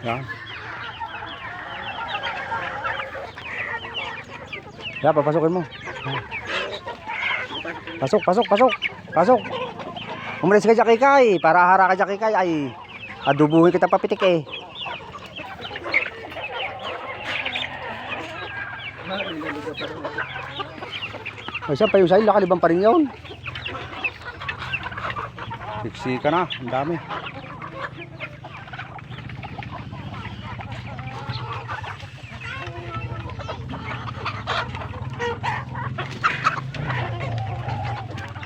Yan. Yan, papasukin mo. Yan. Pasok, pasok, pasok. Pasok. Umalis ka dyan kay para hara ka dyan kay ay adubuhin kita papitik eh. Ay, saan pa yung sa'yo? Lakalibang pa rin yun. Fixi ka na. Ang dami.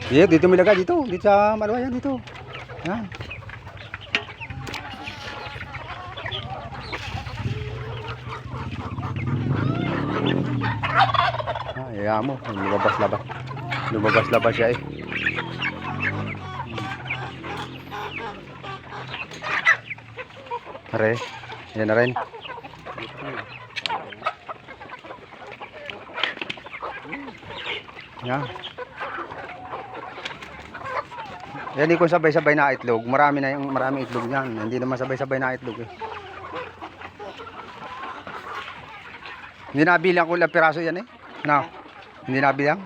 Yeah, dito may lagay. Dito. Dito sa Malwayan. Dito. Yan. Kaya mo, lumabas-labas. Lumabas-labas siya eh. Are, yan na rin. Yan. Yan, hindi ko sabay-sabay na itlog. Marami na yung maraming itlog yan. Hindi naman sabay-sabay na itlog eh. Hindi nabilang ko lang piraso yan eh. No. Hindi nabilang.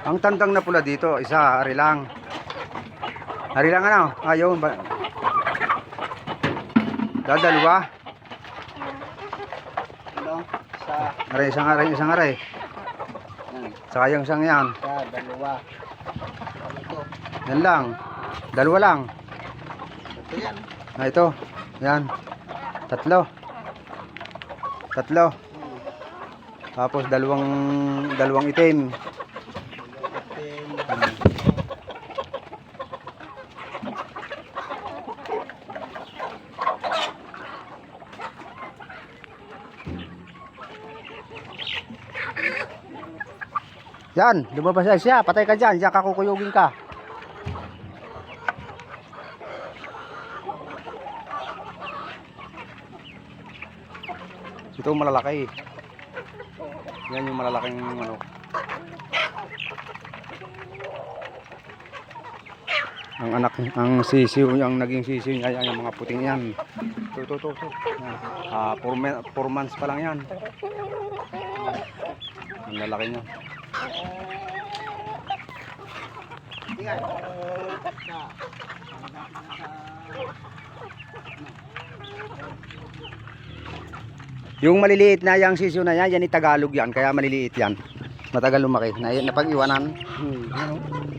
Ang tandang na pula dito, isa, ari lang. Ari lang ano? Ayun ba? Dalawa. Ano? Sa Ari, isang ari. Saka yung isang yan. sa dalawa. Ito. Yan lang. Dalawa lang. Ito yan. Ito. Yan. Tatlo. Tapos dalawang itim. Yan, lumabas na siya. Patay ka dyan. Diyan kakukuyugin ka. Ito malalaki. Yan yung malalaking ano. Ang anak, ang sisiw, yung naging sisiw niya, yung mga puting yan. Ito. Yan. 4 months pa lang yan. Ang lalaki niya. Yung maliliit na yung sisiw na yan, yan ay Tagalog yan, kaya maliliit yan. Matagal lumaki. Napag-iwanan.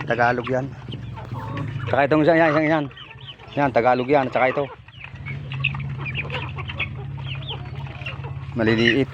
Tagalog yan. Tsaka itong isang yan. Yan, Tagalog yan. Tsaka ito. Maliliit.